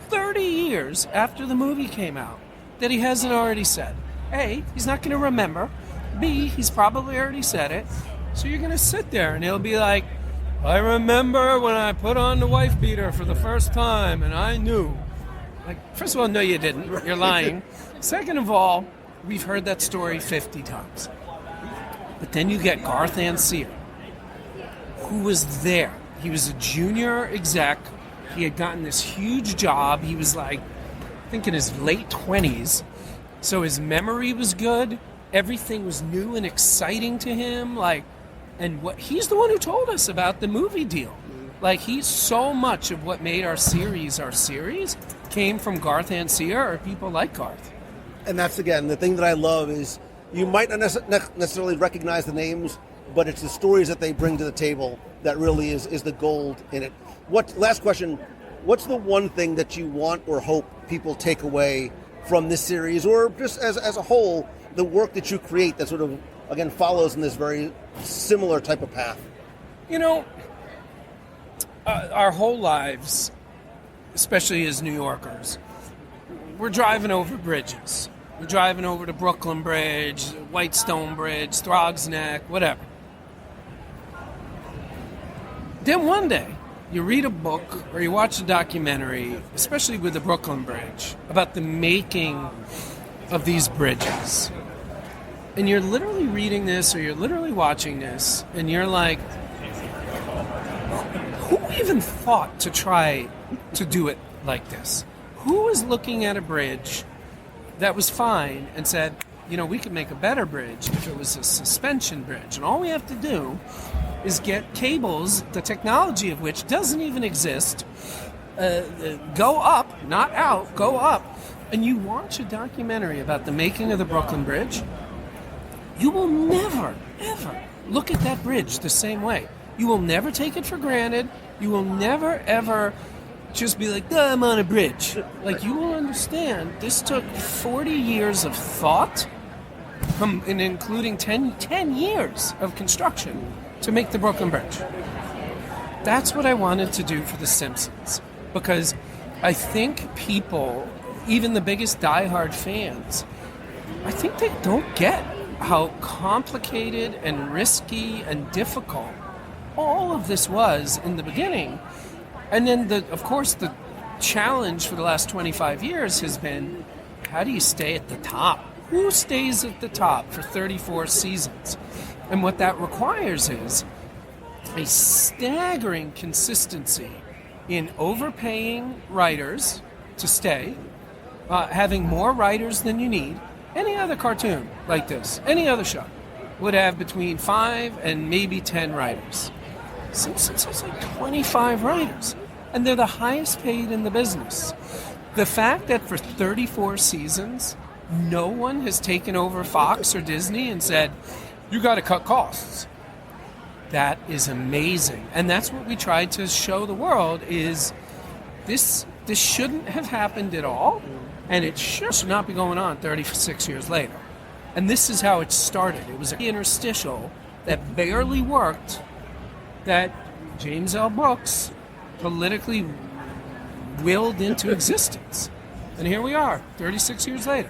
30 years after the movie came out that he hasn't already said? A, he's not going to remember. B, he's probably already said it. So you're going to sit there and he'll be like, I remember when I put on the wife beater for the first time and I knew. First of all, no, you didn't. You're lying. Second of all, we've heard that story 50 times. But then you get Garth Ancier, who was there. He was a junior exec. He had gotten this huge job. He was I think in his late 20s. So his memory was good. Everything was new and exciting to him. And he's the one who told us about the movie deal. Like, so much of what made our series came from Garth Ancier or people like Garth. And that's, again, the thing that I love is you might not necessarily recognize the names, but it's the stories that they bring to the table that really is the gold in it. Last question, what's the one thing that you want or hope people take away from this series, or just as a whole, the work that you create that sort of, again, follows in this very similar type of path? You know, our whole lives, especially as New Yorkers, we're driving over bridges. We're driving over the Brooklyn Bridge, Whitestone Bridge, Throgs Neck, whatever. Then one day, you read a book or you watch a documentary, especially with the Brooklyn Bridge, about the making of these bridges. And you're literally reading this or you're literally watching this, and you're like, who even thought to try to do it like this? Who was looking at a bridge that was fine and said, you know, we could make a better bridge if it was a suspension bridge, and all we have to do is get cables, the technology of which doesn't even exist, go up, not out, go up, and you watch a documentary about the making of the Brooklyn Bridge, you will never, ever look at that bridge the same way. You will never take it for granted. You will never, ever just be like, oh, I'm on a bridge. Like, you will understand this took 40 years of thought, and including 10 years of construction to make the Brooklyn Bridge. That's what I wanted to do for The Simpsons, because I think people, even the biggest diehard fans, I think they don't get how complicated and risky and difficult all of this was in the beginning. And then, of course, the challenge for the last 25 years has been, how do you stay at the top? Who stays at the top for 34 seasons? And what that requires is a staggering consistency in overpaying writers to stay, having more writers than you need. Any other cartoon like this, any other show, would have between 5 and maybe 10 writers. Simpsons has like 25 writers, and they're the highest paid in the business. The fact that for 34 seasons, no one has taken over Fox or Disney and said, you got to cut costs. That is amazing. And that's what we tried to show the world is this shouldn't have happened at all, and it should not be going on 36 years later. And this is how it started. It was an interstitial that barely worked that James L. Brooks politically willed into existence. And here we are, 36 years later.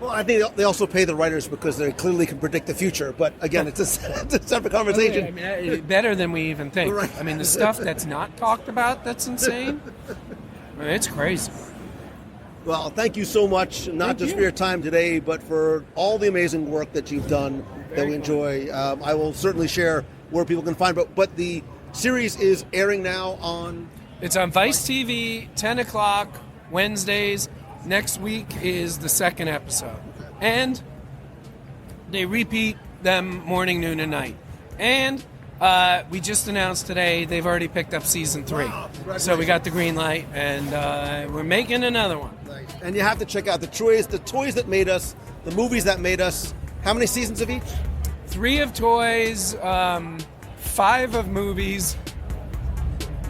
Well, I think they also pay the writers because they clearly can predict the future. But again, it's a separate conversation. I mean, better than we even think. Right. I mean, the stuff that's not talked about that's insane, I mean, it's crazy. Well, thank you so much, not just for your time today, but for all the amazing work that you've done that we enjoy. I will certainly share where people can find it. But the series is airing now on... It's on Vice TV, 10 o'clock, Wednesdays. Next week is the second episode. And they repeat them morning, noon, and night. And we just announced today they've already picked up season 3. Wow, so we got the green light, and we're making another one. Nice. And you have to check out the toys that made us, the movies that made us. How many seasons of each? 3 of toys, 5 of movies.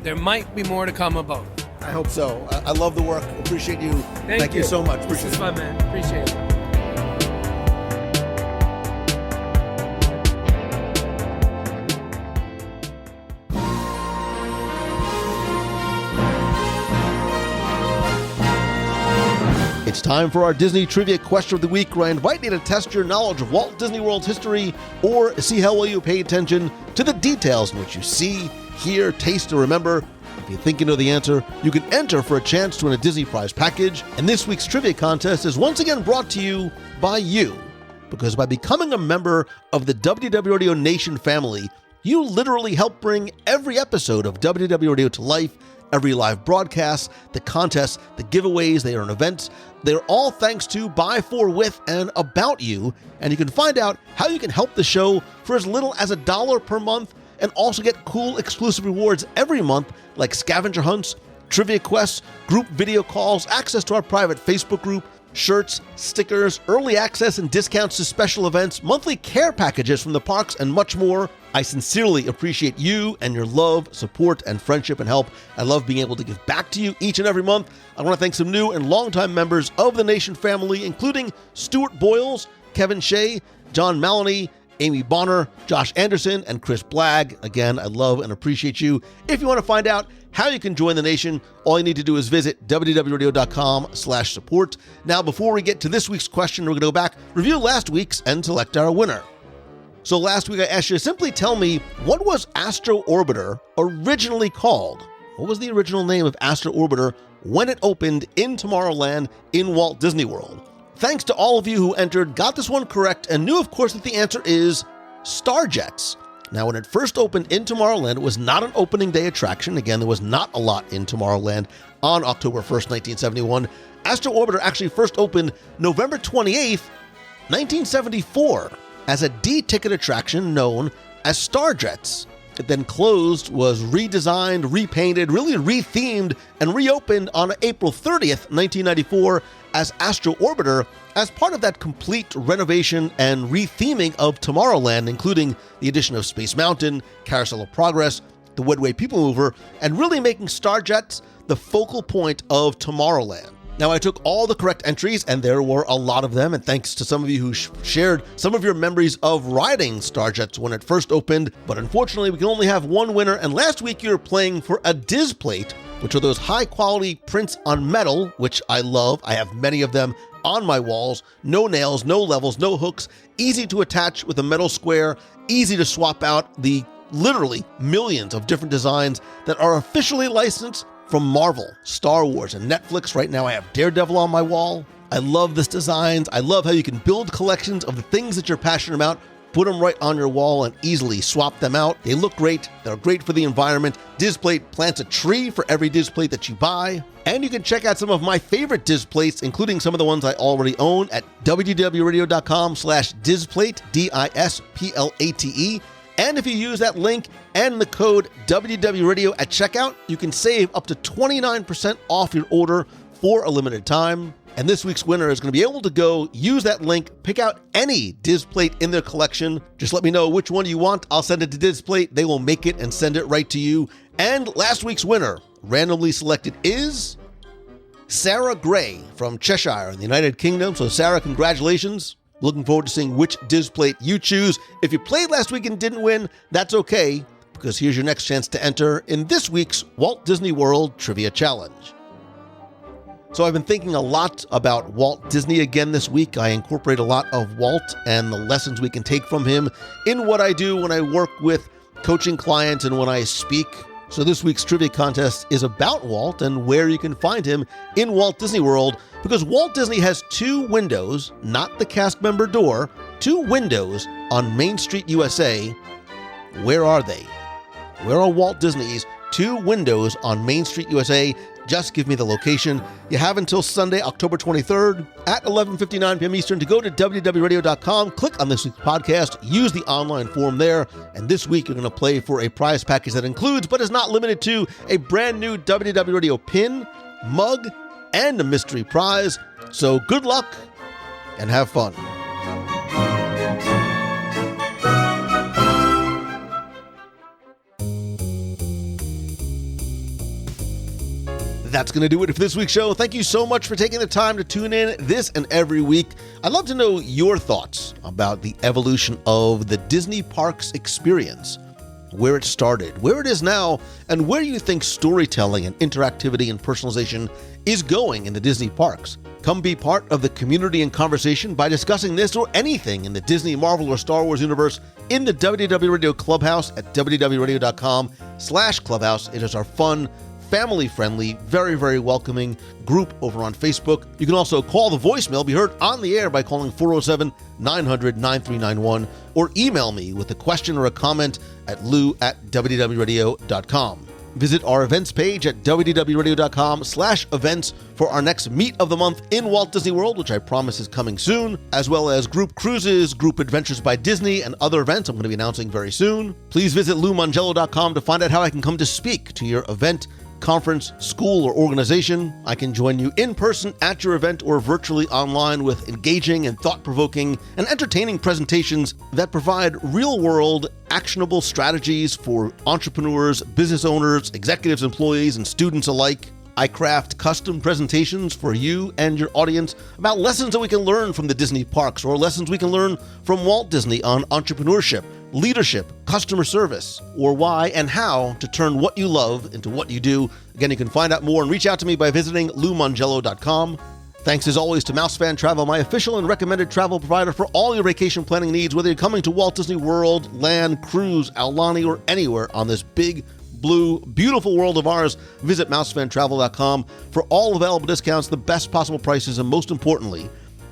There might be more to come of both. I hope so. I love the work. Appreciate you. Thank you so much. This is fun, man. Appreciate it. It's time for our Disney Trivia Question of the Week, where I invite you to test your knowledge of Walt Disney World's history or see how well you pay attention to the details in which you see, hear, taste, or remember. If you think you know the answer, you can enter for a chance to win a Disney Prize package. And this week's trivia contest is once again brought to you by you. Because by becoming a member of the WDW Radio Nation family, you literally help bring every episode of WDW Radio to life, every live broadcast, the contests, the giveaways, they are events. They're all thanks to, by, for, with, and about you. And you can find out how you can help the show for as little as $1 per month and also get cool exclusive rewards every month like scavenger hunts, trivia quests, group video calls, access to our private Facebook group, shirts, stickers, early access and discounts to special events, monthly care packages from the parks, and much more. I sincerely appreciate you and your love, support, and friendship and help. I love being able to give back to you each and every month. I want to thank some new and longtime members of the Nation family, including Stuart Boyles, Kevin Shea, John Maloney, Amy Bonner, Josh Anderson, and Chris Blagg. Again, I love and appreciate you. If you want to find out how you can join the Nation, all you need to do is visit wdwradio.com/support. Now, before we get to this week's question, we're going to go back, review last week's, and select our winner. So last week I asked you to simply tell me, what was Astro Orbiter originally called? What was the original name of Astro Orbiter when it opened in Tomorrowland in Walt Disney World? Thanks to all of you who entered, got this one correct, and knew, of course, that the answer is Starjets. Now, when it first opened in Tomorrowland, it was not an opening day attraction. Again, there was not a lot in Tomorrowland on October 1st, 1971. Astro Orbiter actually first opened November 28th, 1974, as a D-ticket attraction known as Starjets. It then closed, was redesigned, repainted, really rethemed, and reopened on April 30th, 1994 as Astro Orbiter as part of that complete renovation and retheming of Tomorrowland, including the addition of Space Mountain, Carousel of Progress, the Wedway People Mover, and really making Starjets the focal point of Tomorrowland. Now, I took all the correct entries, and there were a lot of them, and thanks to some of you who shared some of your memories of riding Starjets when it first opened, but unfortunately, we can only have one winner, and last week you were playing for a Diz Plate, which are those high-quality prints on metal, which I love. I have many of them on my walls. No nails, no levels, no hooks, easy to attach with a metal square, easy to swap out the literally millions of different designs that are officially licensed from Marvel, Star Wars, and Netflix. Right now I have Daredevil on my wall. I love this designs. I love how you can build collections of the things that you're passionate about, put them right on your wall, and easily swap them out. They look great. They're great for the environment. Dizplate plants a tree for every Dizplate that you buy. And you can check out some of my favorite Dizplates, including some of the ones I already own, at wdwradio.com/Dizplate, DISPLATE. And if you use that link and the code WDWRadio at checkout, you can save up to 29% off your order for a limited time. And this week's winner is going to be able to go use that link, pick out any Dizplate in their collection. Just let me know which one you want. I'll send it to Dizplate. They will make it and send it right to you. And last week's winner, randomly selected, is Sarah Gray from Cheshire in the United Kingdom. So Sarah, congratulations. Looking forward to seeing which Dizplate you choose. If you played last week and didn't win, that's okay, because here's your next chance to enter in this week's Walt Disney World Trivia Challenge. So I've been thinking a lot about Walt Disney again this week. I incorporate a lot of Walt and the lessons we can take from him in what I do when I work with coaching clients and when I speak. So this week's trivia contest is about Walt and where you can find him in Walt Disney World, because Walt Disney has two windows, not the cast member door, two windows on Main Street, USA. Where are they? Where are Walt Disney's two windows on Main Street, USA? Just give me the location. You have until Sunday, October 23rd at 11:59 p.m. Eastern to go to wdwradio.com, click on this week's podcast, use the online form there, and this week you're going to play for a prize package that includes, but is not limited to, a brand new WDW Radio pin, mug, and a mystery prize. So good luck and have fun. That's going to do it for this week's show. Thank you so much for taking the time to tune in this and every week. I'd love to know your thoughts about the evolution of the Disney Parks experience, where it started, where it is now, and where you think storytelling and interactivity and personalization is going in the Disney parks. Come be part of the community and conversation by discussing this or anything in the Disney, Marvel, or Star Wars universe in the WDW Radio Clubhouse at wdwradio.com/clubhouse. It is our fun, family-friendly, very, very welcoming group over on Facebook. You can also call the voicemail, be heard on the air by calling 407-900-9391, or email me with a question or a comment at lou@wdwradio.com. Visit our events page at wdwradio.com/events for our next Meet of the Month in Walt Disney World, which I promise is coming soon, as well as group cruises, group adventures by Disney, and other events I'm going to be announcing very soon. Please visit LouMongello.com to find out how I can come to speak to your event, conference, school, or organization. I can join you in person at your event or virtually online with engaging and thought-provoking and entertaining presentations that provide real-world, actionable strategies for entrepreneurs, business owners, executives, employees, and students alike. I craft custom presentations for you and your audience about lessons that we can learn from the Disney parks or lessons we can learn from Walt Disney on entrepreneurship, leadership, customer service, or why and how to turn what you love into what you do. Again, you can find out more and reach out to me by visiting LouMongello.com. Thanks as always to MouseFan Travel, my official and recommended travel provider for all your vacation planning needs, whether you're coming to Walt Disney World, land, cruise, Aulani, or anywhere on this big, blue, beautiful world of ours. Visit MouseFanTravel.com for all available discounts, the best possible prices, and most importantly,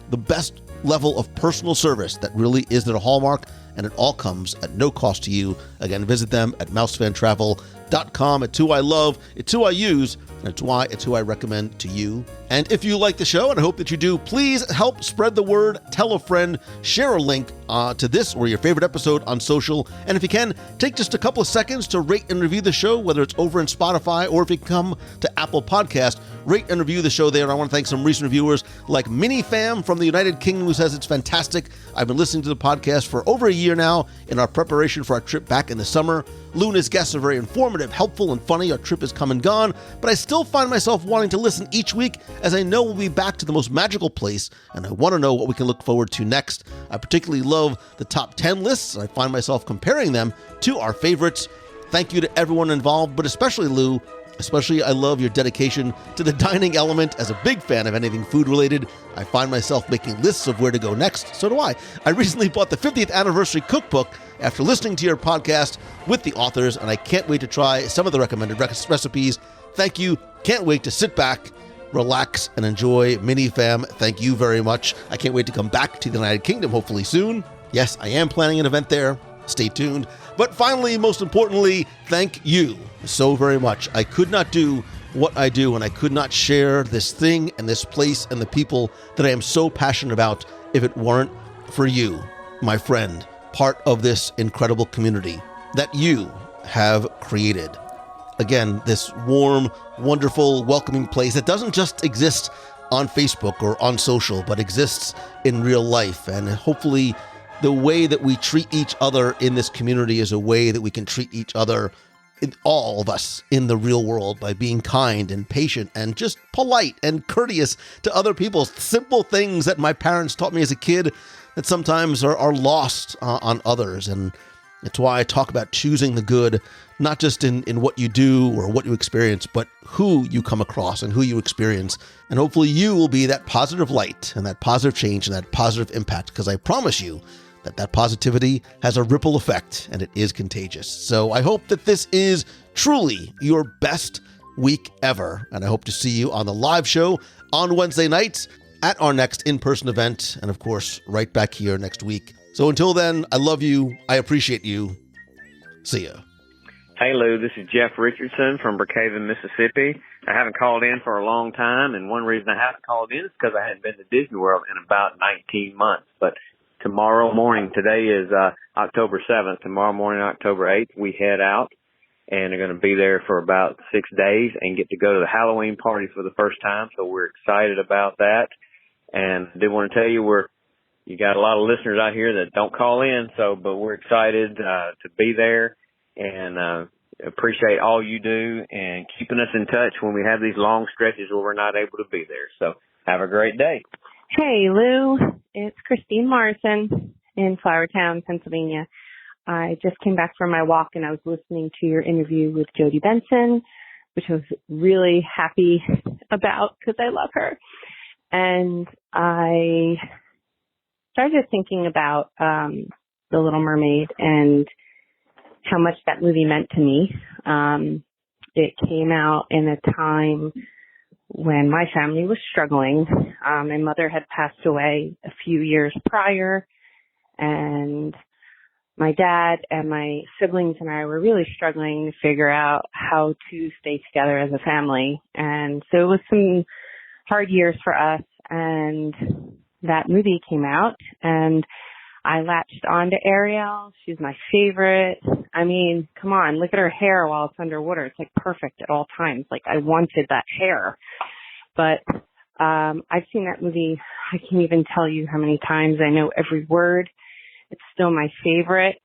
the best level of personal service that really is their hallmark, and it all comes at no cost to you. Again, visit them at MouseFanTravel.com. It's who I love, it's who I use, and it's who I recommend to you. And if you like the show, and I hope that you do, please help spread the word, tell a friend, share a link to this or your favorite episode on social. And if you can, take just a couple of seconds to rate and review the show, whether it's over in Spotify or if you come to Apple Podcast, rate and review the show there. And I want to thank some recent reviewers like Minifam from the United Kingdom, who says it's fantastic. I've been listening to the podcast for over a year now in our preparation for our trip back in the summer. Luna's guests are very informative, helpful, and funny. Our trip has come and gone, but I still find myself wanting to listen each week, as I know we'll be back to the most magical place, and I want to know what we can look forward to next. I particularly love the top 10 lists, and I find myself comparing them to our favorites. Thank you to everyone involved, but especially Lou. Especially, I love your dedication to the dining element. As a big fan of anything food-related, I find myself making lists of where to go next. So do I. I recently bought the 50th anniversary cookbook after listening to your podcast with the authors, and I can't wait to try some of the recommended recipes. Thank you. Can't wait to sit back, relax, and enjoy Minifam. Thank you very much. I can't wait to come back to the United Kingdom, hopefully soon. Yes, I am planning an event there. Stay tuned. But finally, most importantly, thank you so very much. I could not do what I do, and I could not share this thing and this place and the people that I am so passionate about if it weren't for you, my friend, part of this incredible community that you have created. Again, this warm, wonderful, welcoming place that doesn't just exist on Facebook or on social, but exists in real life. And hopefully the way that we treat each other in this community is a way that we can treat each other, in all of us, in the real world, by being kind and patient and just polite and courteous to other people. Simple things that my parents taught me as a kid that sometimes are lost on others. And it's why I talk about choosing the good, not just in what you do or what you experience, but who you come across and who you experience. And hopefully you will be that positive light and that positive change and that positive impact, because I promise you that positivity has a ripple effect and it is contagious. So I hope that this is truly your best week ever. And I hope to see you on the live show on Wednesday nights at our next in-person event. And of course, right back here next week. So until then, I love you. I appreciate you. See ya. Hey, Lou, this is Jeff Richardson from Brookhaven, Mississippi. I haven't called in for a long time, and one reason I haven't called in is because I hadn't been to Disney World in about 19 months. But tomorrow morning, today is October 7th. Tomorrow morning, October 8th, we head out and are going to be there for about 6 days and get to go to the Halloween party for the first time. So we're excited about that. And I did want to tell you, you got a lot of listeners out here that don't call in, but we're excited to be there and appreciate all you do and keeping us in touch when we have these long stretches where we're not able to be there. So have a great day. Hey, Lou. It's Christine Morrison in Flowertown, Pennsylvania. I just came back from my walk and I was listening to your interview with Jodie Benson, which I was really happy about because I love her. And I started thinking about The Little Mermaid and how much that movie meant to me. It came out in a time when my family was struggling. My mother had passed away a few years prior, and my dad and my siblings and I were really struggling to figure out how to stay together as a family. And so it was some hard years for us. And that movie came out, and I latched on to Ariel. She's my favorite. I mean, come on, look at her hair while it's underwater. It's like perfect at all times. Like, I wanted that hair. But I've seen that movie, I can't even tell you how many times. I know every word. It's still my favorite.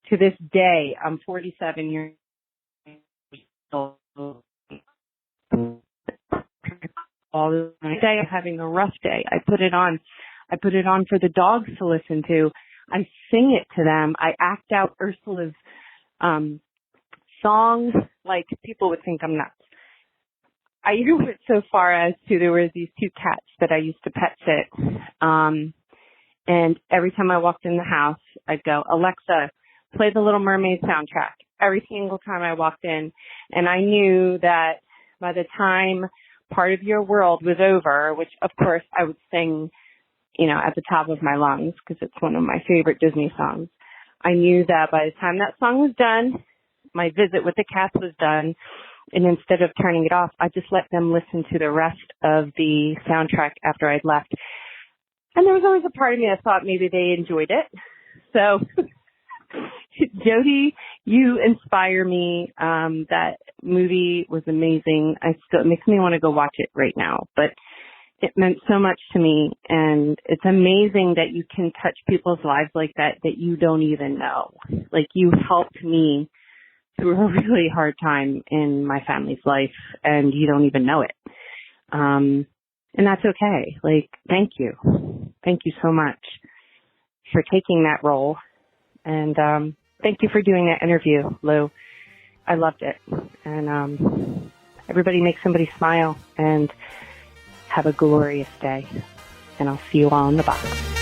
To this day, I'm 47 years old. All the day I'm having a rough day. I put it on. I put it on for the dogs to listen to. I sing it to them. I act out Ursula's songs. Like, people would think I'm nuts. I even went so far as to, there were these two cats that I used to pet sit. And every time I walked in the house, I'd go, Alexa, play the Little Mermaid soundtrack. Every single time I walked in. And I knew that by the time Part of Your World was over, which of course I would sing, you know, at the top of my lungs because it's one of my favorite Disney songs. I knew that by the time that song was done, my visit with the cats was done. And instead of turning it off, I just let them listen to the rest of the soundtrack after I'd left. And there was always a part of me that thought maybe they enjoyed it. So, Jody, you inspire me. That movie was amazing. It makes me want to go watch it right now. But it meant so much to me. And it's amazing that you can touch people's lives like that you don't even know. Like, you helped me through a really hard time in my family's life, and you don't even know it. And that's okay. Like, thank you. Thank you so much for taking that role. And thank you for doing that interview, Lou. I loved it. And everybody make somebody smile, and have a glorious day. And I'll see you all in the box.